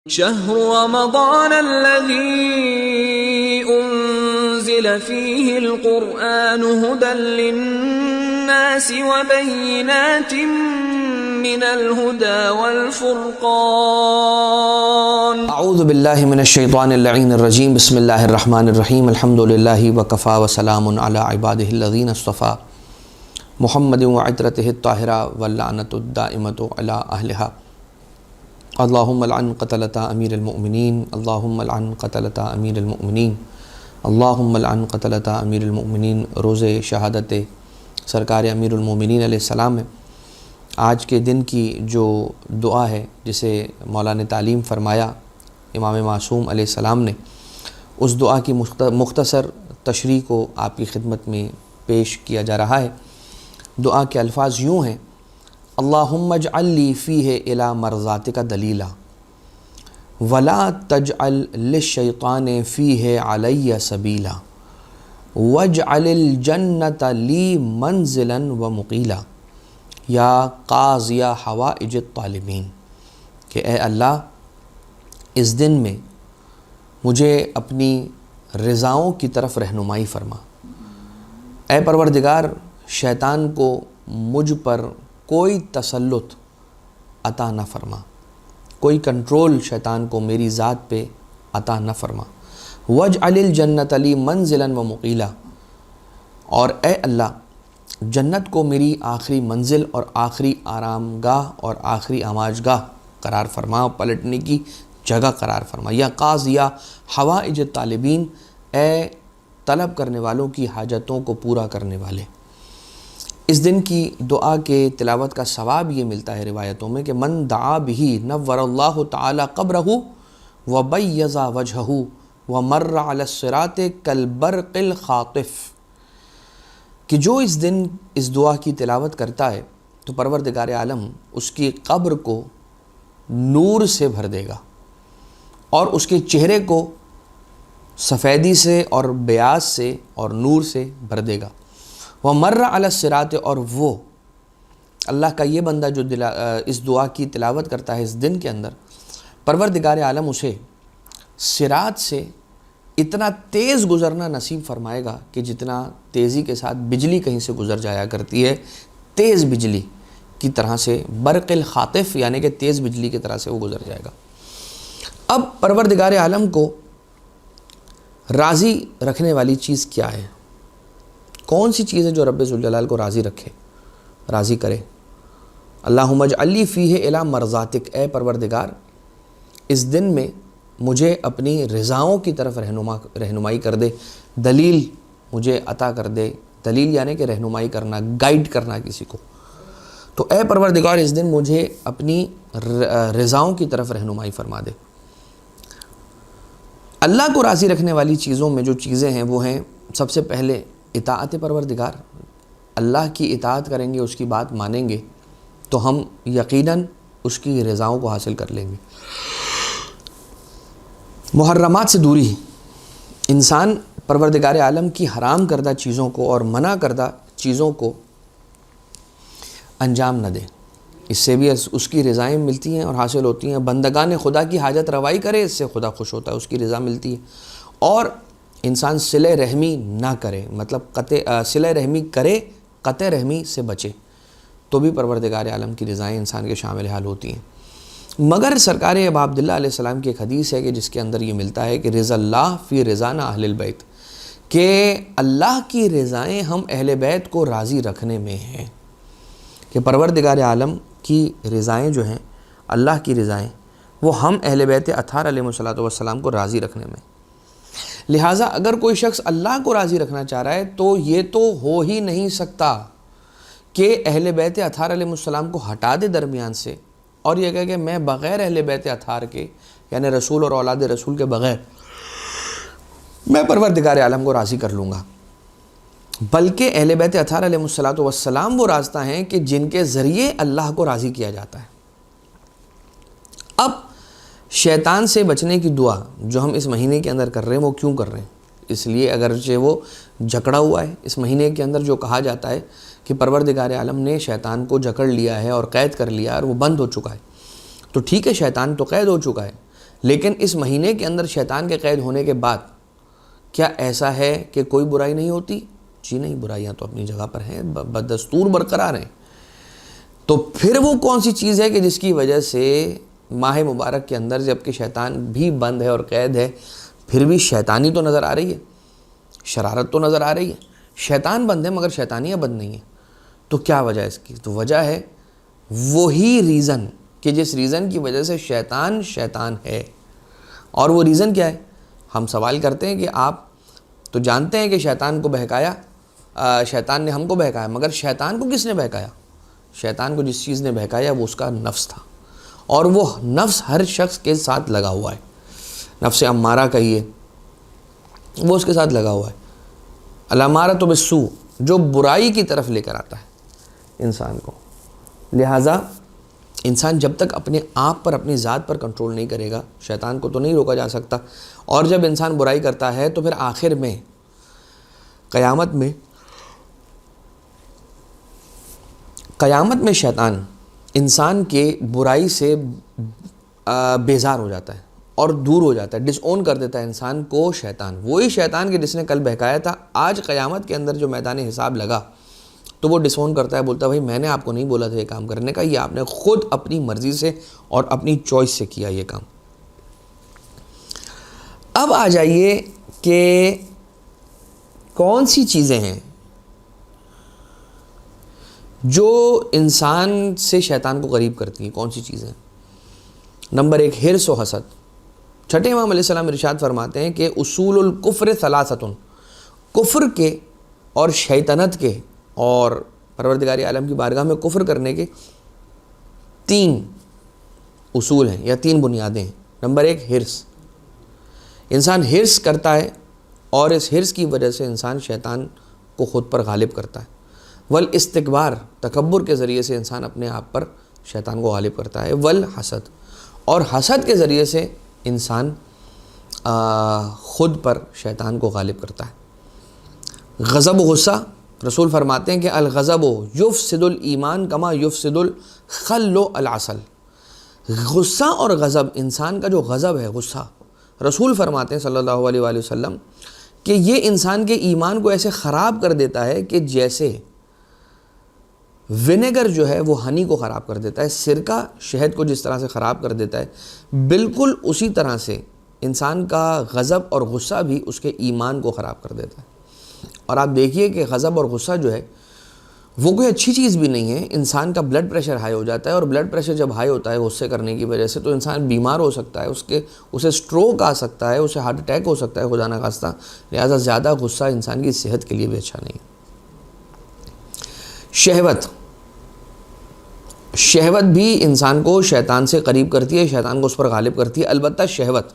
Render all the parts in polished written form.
شهر رمضان الذي أنزل فيه القرآن هدى للناس وبينات من الهدى والفرقان اعوذ باللہ من الشیطان اللعین الرجیم بسم اللہ الرحمن الرحیم الحمد للہ وکفا وسلام علی عبادہ الذین اصطفیٰ محمد وعطرتہ الطاہرہ واللعنۃ الدائمۃ علی اہلہا اللہم لعن قتلۃ امیر المؤمنین اللہم لعن قتلۃ امیر المؤمنین اللہم لعن قتلۃ امیر المؤمنین روز شہادت سرکار امیر المؤمنین علیہ السلام ہے۔ آج کے دن کی جو دعا ہے جسے مولا نے تعلیم فرمایا امام معصوم علیہ السلام نے، اس دعا کی مختصر تشریح کو آپ کی خدمت میں پیش کیا جا رہا ہے۔ دعا کے الفاظ یوں ہیں: اللہم اجعل لی فیہ الی مرضاتک دلیلا ولا تجعل للشیطان فیہ علی سبیلا واجعل الجنۃ لی منزلا ومقیلا یا قاضی حوائج الطالبین، کہ اے اللہ اس دن میں مجھے اپنی رضاؤں کی طرف رہنمائی فرما۔ اے پروردگار، شیطان کو مجھ پر کوئی تسلط عطا نہ فرما، کوئی کنٹرول شیطان کو میری ذات پہ عطا نہ فرما۔ واجعل الجنۃ لی منزلا ومقیلا، اور اے اللہ جنت کو میری آخری منزل اور آخری آرام گاہ اور آخری آماج گاہ قرار فرما، پلٹنے کی جگہ قرار فرما۔ یا قاضی حوائج الطالبین، اے طلب کرنے والوں کی حاجتوں کو پورا کرنے والے۔ اس دن کی دعا کے تلاوت کا ثواب یہ ملتا ہے روایتوں میں کہ من دعا بہ نور اللہ تعالی قبرہ وبیض وجہہ ومر علی الصراط کالبرق الخاطف، کہ جو اس دن اس دعا کی تلاوت کرتا ہے تو پروردگار عالم اس کی قبر کو نور سے بھر دے گا اور اس کے چہرے کو سفیدی سے اور بیاض سے اور نور سے بھر دے گا۔ وَمَرَّ عَلَى الصِّرَاطِ، اور وہ اللہ کا یہ بندہ جو اس دعا کی تلاوت کرتا ہے اس دن کے اندر، پروردگار عالم اسے صراط سے اتنا تیز گزرنا نصیب فرمائے گا کہ جتنا تیزی کے ساتھ بجلی کہیں سے گزر جایا کرتی ہے، تیز بجلی کی طرح سے، برق الخاطف یعنی کہ تیز بجلی کی طرح سے وہ گزر جائے گا۔ اب پروردگار عالم کو راضی رکھنے والی چیز کیا ہے؟ کون سی چیز ہے جو رب ذوالجلال کو راضی رکھے، راضی کرے؟ اللہم اجعل لی فیہ الی مرضاتک، اے پروردگار اس دن میں مجھے اپنی رضاؤں کی طرف رہنمائی کر دے، دلیل مجھے عطا کر دے۔ دلیل یعنی کہ رہنمائی کرنا، گائیڈ کرنا کسی کو۔ تو اے پروردگار اس دن مجھے اپنی رضاؤں کی طرف رہنمائی فرما دے۔ اللہ کو راضی رکھنے والی چیزوں میں جو چیزیں ہیں وہ ہیں، سب سے پہلے اطاعت پروردگار۔ اللہ کی اطاعت کریں گے، اس کی بات مانیں گے تو ہم یقیناً اس کی رضاؤں کو حاصل کر لیں گے۔ محرمات سے دوری، انسان پروردگار عالم کی حرام کردہ چیزوں کو اور منع کردہ چیزوں کو انجام نہ دے، اس سے بھی اس کی رضائیں ملتی ہیں اور حاصل ہوتی ہیں۔ بندگان خدا کی حاجت روائی کرے، اس سے خدا خوش ہوتا ہے، اس کی رضا ملتی ہے۔ اور انسان صلہ رحمی نہ کرے، مطلب صلہ رحمی کرے، قطع رحمی سے بچے، تو بھی پروردگار عالم کی رضائیں انسان کے شامل حال ہوتی ہیں۔ مگر سرکار ابا عبداللہ علیہ السلام کی ایک حدیث ہے کہ جس کے اندر یہ ملتا ہے کہ رضا اللہ فی رضانا اہل البیت، کہ اللہ کی رضائیں ہم اہل بیت کو راضی رکھنے میں ہیں، کہ پروردگار عالم کی رضائیں جو ہیں، اللہ کی رضائیں، وہ ہم اہل بیت اطہار علیہ السلام کو راضی رکھنے میں۔ لہٰذا اگر کوئی شخص اللہ کو راضی رکھنا چاہ رہا ہے تو یہ تو ہو ہی نہیں سکتا کہ اہل بیت اطہار علیہ السلام کو ہٹا دے درمیان سے اور یہ کہے کہ میں بغیر اہل بیت اطہار کے، یعنی رسول اور اولاد رسول کے بغیر، میں پروردگار عالم کو راضی کر لوں گا۔ بلکہ اہل بیت اطہار علیہ السلام وہ راستہ ہیں کہ جن کے ذریعے اللہ کو راضی کیا جاتا ہے۔ اب شیطان سے بچنے کی دعا جو ہم اس مہینے کے اندر کر رہے ہیں وہ کیوں کر رہے ہیں؟ اس لیے اگرچہ وہ جکڑا ہوا ہے، اس مہینے کے اندر جو کہا جاتا ہے کہ پروردگار عالم نے شیطان کو جکڑ لیا ہے اور قید کر لیا اور وہ بند ہو چکا ہے، تو ٹھیک ہے شیطان تو قید ہو چکا ہے، لیکن اس مہینے کے اندر شیطان کے قید ہونے کے بعد کیا ایسا ہے کہ کوئی برائی نہیں ہوتی؟ جی نہیں، برائیاں تو اپنی جگہ پر ہیں، بدستور برقرار ہیں۔ تو پھر وہ کون سی چیز ہے کہ جس کی وجہ سے ماہ مبارک کے اندر جب کہ شیطان بھی بند ہے اور قید ہے، پھر بھی شیطانی تو نظر آ رہی ہے، شرارت تو نظر آ رہی ہے، شیطان بند ہے مگر شیطانیاں بند نہیں ہیں۔ تو کیا وجہ ہے اس کی؟ تو وجہ ہے وہی ریزن کہ جس ریزن کی وجہ سے شیطان ہے۔ اور وہ ریزن کیا ہے؟ ہم سوال کرتے ہیں کہ آپ تو جانتے ہیں کہ شیطان کو بہکایا، شیطان نے ہم کو بہکایا، مگر شیطان کو کس نے بہکایا؟ شیطان کو جس چیز نے بہکایا وہ اس کا نفس تھا، اور وہ نفس ہر شخص کے ساتھ لگا ہوا ہے۔ نفس امارہ کہیے، وہ اس کے ساتھ لگا ہوا ہے۔ الامارۃ بالسوء، جو برائی کی طرف لے کر آتا ہے انسان کو۔ لہٰذا انسان جب تک اپنے آپ پر، اپنی ذات پر کنٹرول نہیں کرے گا، شیطان کو تو نہیں روکا جا سکتا۔ اور جب انسان برائی کرتا ہے تو پھر آخر میں قیامت میں شیطان انسان کے برائی سے بیزار ہو جاتا ہے اور دور ہو جاتا ہے، ڈس اون کر دیتا ہے انسان کو شیطان۔ وہی شیطان کہ جس نے کل بہکایا تھا، آج قیامت کے اندر جو میدان حساب لگا تو وہ ڈس اون کرتا ہے، بولتا ہے بھائی میں نے آپ کو نہیں بولا تھا یہ کام کرنے کا، یہ آپ نے خود اپنی مرضی سے اور اپنی چوائس سے کیا یہ کام۔ اب آ جائیے کہ کون سی چیزیں ہیں جو انسان سے شیطان کو قریب کرتی ہیں؟ کون سی چیزیں؟ نمبر 1، حرص و حسد۔ چھٹے امام علیہ السلام ارشاد فرماتے ہیں کہ اصول الکفر ثلاثۃ، کفر کے اور شیطنت کے اور پروردگار عالم کی بارگاہ میں کفر کرنے کے 3 اصول ہیں یا 3 بنیادیں ہیں۔ نمبر 1، حرص۔ انسان حرص کرتا ہے اور اس حرص کی وجہ سے انسان شیطان کو خود پر غالب کرتا ہے۔ والاستکبار، تکبر کے ذریعے سے انسان اپنے آپ پر شیطان کو غالب کرتا ہے۔ والحسد، اور حسد کے ذریعے سے انسان خود پر شیطان کو غالب کرتا ہے۔ غضب و غصہ، رسول فرماتے ہیں کہ الغضب یفسد الایمان کما یفسد الخل العسل۔ غصہ اور غضب، انسان کا جو غضب ہے، غصہ، رسول فرماتے ہیں صلی اللہ علیہ وآلہ وسلم کہ یہ انسان کے ایمان کو ایسے خراب کر دیتا ہے کہ جیسے ونیگر جو ہے وہ ہنی کو خراب کر دیتا ہے، سرکہ شہد کو جس طرح سے خراب کر دیتا ہے، بالکل اسی طرح سے انسان کا غضب اور غصہ بھی اس کے ایمان کو خراب کر دیتا ہے۔ اور آپ دیکھیے کہ غضب اور غصہ جو ہے وہ کوئی اچھی چیز بھی نہیں ہے۔ انسان کا بلڈ پریشر ہائی ہو جاتا ہے، اور بلڈ پریشر جب ہائی ہوتا ہے غصے کرنے کی وجہ سے تو انسان بیمار ہو سکتا ہے، اسے سٹروک آ سکتا ہے، اسے ہارٹ اٹیک ہو سکتا ہے خدا نخواستہ۔ لہٰذا زیادہ غصہ انسان کی صحت کے لیے بھی اچھا نہیں ہے۔ شہوت بھی انسان کو شیطان سے قریب کرتی ہے، شیطان کو اس پر غالب کرتی ہے۔ البتہ شہوت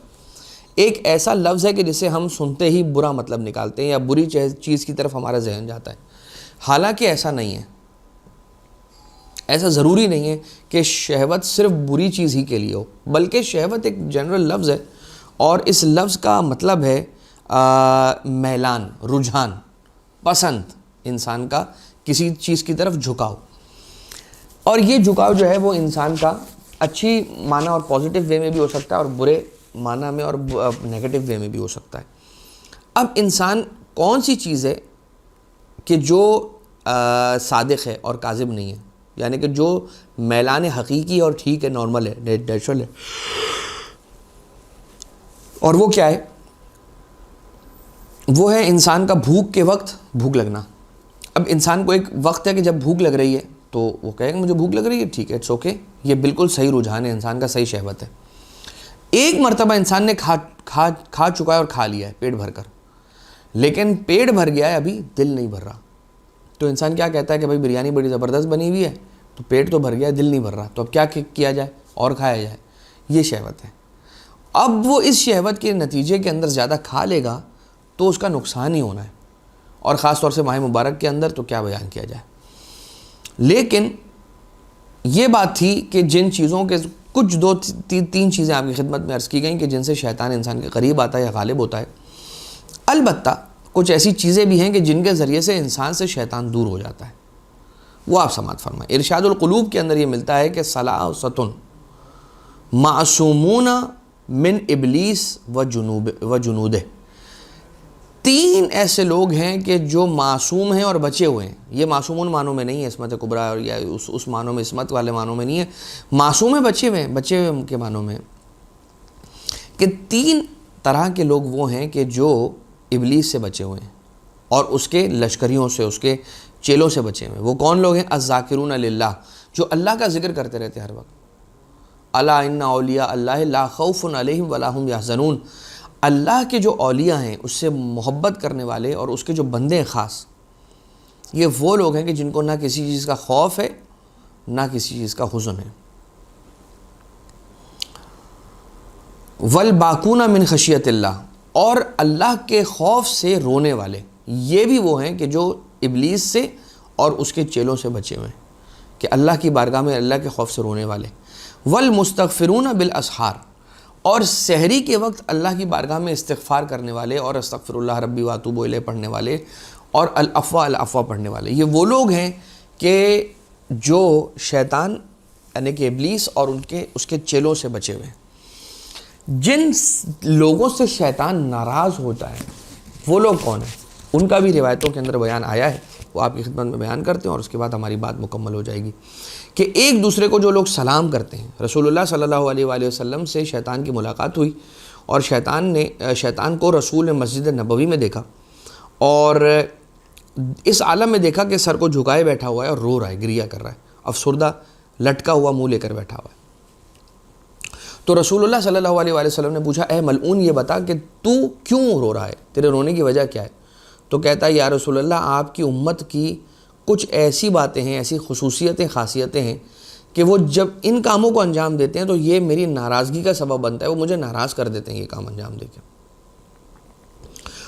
ایک ایسا لفظ ہے کہ جسے ہم سنتے ہی برا مطلب نکالتے ہیں یا بری چیز کی طرف ہمارا ذہن جاتا ہے، حالانکہ ایسا نہیں ہے۔ ایسا ضروری نہیں ہے کہ شہوت صرف بری چیز ہی کے لیے ہو، بلکہ شہوت ایک جنرل لفظ ہے، اور اس لفظ کا مطلب ہے میلان، رجحان، پسند، انسان کا کسی چیز کی طرف جھکاؤ۔ اور یہ جھکاؤ جو ہے وہ انسان کا اچھی معنی اور پازیٹیو وے میں بھی ہو سکتا ہے، اور برے معنی میں اور نیگیٹو وے میں بھی ہو سکتا ہے۔ اب انسان کون سی چیز ہے کہ جو صادق ہے اور کاذب نہیں ہے، یعنی کہ جو میلان حقیقی اور ٹھیک ہے، نارمل ہے، نیچرل ہے، اور وہ کیا ہے؟ وہ ہے انسان کا بھوک کے وقت بھوک لگنا۔ اب انسان کو ایک وقت ہے کہ جب بھوک لگ رہی ہے تو وہ کہے گا مجھے بھوک لگ رہی ہے، ٹھیک ہے، اٹس اوکے، یہ بالکل صحیح رجحان ہے، انسان کا صحیح شہوت ہے۔ ایک مرتبہ انسان نے کھا چکا ہے اور کھا لیا ہے پیٹ بھر کر، لیکن پیٹ بھر گیا ہے، ابھی دل نہیں بھر رہا، تو انسان کیا کہتا ہے کہ بھائی بریانی بڑی زبردست بنی ہوئی ہے، تو پیٹ تو بھر گیا، دل نہیں بھر رہا، تو اب کیا کیا جائے اور کھایا جائے۔ یہ شہوت ہے۔ اب وہ اس شہوت کے نتیجے کے اندر زیادہ کھا لے گا تو اس کا نقصان ہی ہونا ہے، اور خاص طور سے ماہ مبارک کے اندر تو کیا بیان کیا جائے۔ لیکن یہ بات تھی کہ جن چیزوں کے کچھ 2-3 چیزیں آپ کی خدمت میں عرض کی گئیں کہ جن سے شیطان انسان کے قریب آتا ہے یا غالب ہوتا ہے۔ البتہ کچھ ایسی چیزیں بھی ہیں کہ جن کے ذریعے سے انسان سے شیطان دور ہو جاتا ہے، وہ آپ سماعت فرمائیں۔ ارشاد القلوب کے اندر یہ ملتا ہے کہ ثلاثۃ معصومون من ابلیس و جنودہ. 3 ایسے لوگ ہیں کہ جو معصوم ہیں اور بچے ہوئے ہیں. یہ معصوم ان معنوں میں نہیں ہے عصمت کبریٰ اور یا اس معنوں میں عصمت والے معنوں میں نہیں ہے. معصوم ہے بچے ہوئے کے معنوں میں کہ 3 طرح کے لوگ وہ ہیں کہ جو ابلیس سے بچے ہوئے ہیں اور اس کے لشکریوں سے، اس کے چیلوں سے بچے ہوئے ہیں. وہ کون لوگ ہیں؟ الذاکرون للہ، جو اللہ کا ذکر کرتے رہتے ہیں ہر وقت. الا ان اولیاء اللہ لا خوف علیہم ولا هم یحزنون. اللہ کے جو اولیاء ہیں، اس سے محبت کرنے والے اور اس کے جو بندے ہیں خاص، یہ وہ لوگ ہیں کہ جن کو نہ کسی چیز کا خوف ہے نہ کسی چیز کا حزن ہے. والباکون من خشیت اللہ، اور اللہ کے خوف سے رونے والے، یہ بھی وہ ہیں کہ جو ابلیس سے اور اس کے چیلوں سے بچے ہوئے ہیں، کہ اللہ کی بارگاہ میں اللہ کے خوف سے رونے والے. والمستغفرون بالاسحار، اور سحری کے وقت اللہ کی بارگاہ میں استغفار کرنے والے اور استغفر اللہ ربی واتوب الیہ پڑھنے والے اور العفو پڑھنے والے. یہ وہ لوگ ہیں کہ جو شیطان یعنی کہ ابلیس اور اس کے چیلوں سے بچے ہوئے ہیں. جن لوگوں سے شیطان ناراض ہوتا ہے وہ لوگ کون ہیں؟ ان کا بھی روایتوں کے اندر بیان آیا ہے، وہ آپ کی خدمت میں بیان کرتے ہیں اور اس کے بعد ہماری بات مکمل ہو جائے گی. کہ ایک دوسرے کو جو لوگ سلام کرتے ہیں، رسول اللہ صلی اللہ علیہ وآلہ وسلم سے شیطان کی ملاقات ہوئی اور شیطان کو رسول نے مسجد نبوی میں دیکھا اور اس عالم میں دیکھا کہ سر کو جھکائے بیٹھا ہوا ہے اور رو رہا ہے، گریہ کر رہا ہے، افسردہ لٹکا ہوا منہ لے کر بیٹھا ہوا ہے. تو رسول اللہ صلی اللہ علیہ وآلہ وسلم نے پوچھا، اے ملعون یہ بتا کہ تو کیوں رو رہا ہے، تیرے رونے کی وجہ کیا ہے؟ تو کہتا ہے یا رسول اللہ آپ کی امت کی کچھ ایسی باتیں ہیں، ایسی خصوصیتیں خاصیتیں ہیں کہ وہ جب ان کاموں کو انجام دیتے ہیں تو یہ میری ناراضگی کا سبب بنتا ہے، وہ مجھے ناراض کر دیتے ہیں یہ کام انجام دے کے.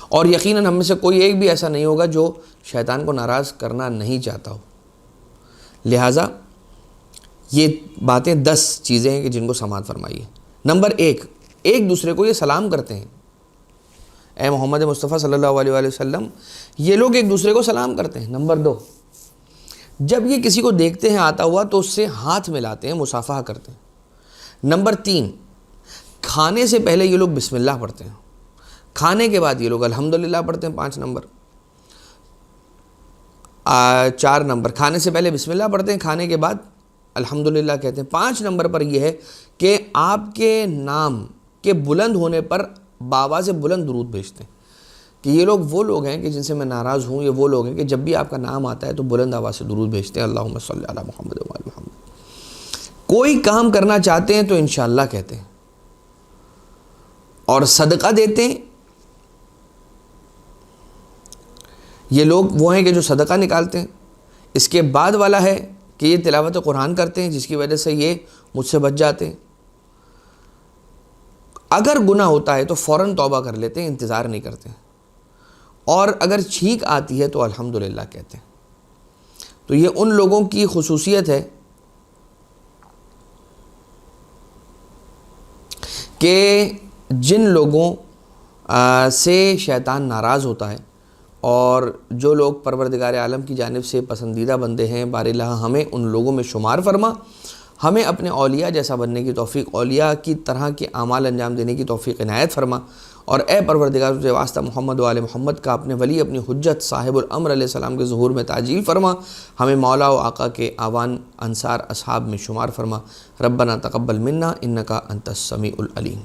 اور یقیناً ہم میں سے کوئی ایک بھی ایسا نہیں ہوگا جو شیطان کو ناراض کرنا نہیں چاہتا ہو. لہٰذا یہ باتیں 10 چیزیں ہیں کہ جن کو سماعت فرمائیے. نمبر 1، ایک دوسرے کو یہ سلام کرتے ہیں. اے محمد مصطفیٰ صلی اللہ علیہ وآلہ وسلم، یہ لوگ ایک دوسرے کو سلام کرتے ہیں. نمبر 2، جب یہ کسی کو دیکھتے ہیں آتا ہوا تو اس سے ہاتھ ملاتے ہیں، مصافحہ کرتے ہیں. نمبر 3، کھانے سے پہلے یہ لوگ بسم اللہ پڑھتے ہیں، کھانے کے بعد یہ لوگ الحمدللہ پڑھتے ہیں. 5 نمبر 4 نمبر کھانے سے پہلے بسم اللہ پڑھتے ہیں، کھانے کے بعد الحمدللہ کہتے ہیں. 5 نمبر پر یہ ہے کہ آپ کے نام کے بلند ہونے پر بآواز بلند درود بھیجتے ہیں. کہ یہ لوگ وہ لوگ ہیں کہ جن سے میں ناراض ہوں، یہ وہ لوگ ہیں کہ جب بھی آپ کا نام آتا ہے تو بلند آواز سے درود بھیجتے ہیں، اللہم صلی علی محمد و علی محمد. کوئی کام کرنا چاہتے ہیں تو انشاءاللہ کہتے ہیں اور صدقہ دیتے ہیں. یہ لوگ وہ ہیں کہ جو صدقہ نکالتے ہیں. اس کے بعد والا ہے کہ یہ تلاوت قرآن کرتے ہیں جس کی وجہ سے یہ مجھ سے بچ جاتے ہیں. اگر گناہ ہوتا ہے تو فوراً توبہ کر لیتے ہیں، انتظار نہیں کرتے ہیں. اور اگر چھینک آتی ہے تو الحمدللہ کہتے ہیں. تو یہ ان لوگوں کی خصوصیت ہے کہ جن لوگوں سے شیطان ناراض ہوتا ہے اور جو لوگ پروردگار عالم کی جانب سے پسندیدہ بندے ہیں. بار الہ ہمیں ان لوگوں میں شمار فرما، ہمیں اپنے اولیاء جیسا بننے کی توفیق، اولیاء کی طرح کے اعمال انجام دینے کی توفیق عنایت فرما. اور اے پروردگار سے واسطہ محمد و آل محمد کا اپنے ولی، اپنی حجت صاحب الامر علیہ السلام کے ظہور میں تعجیل فرما. ہمیں مولا و آقا کے آوان انصار اصحاب میں شمار فرما. ربنا تقبل منا انکا انت السمیع العلیم.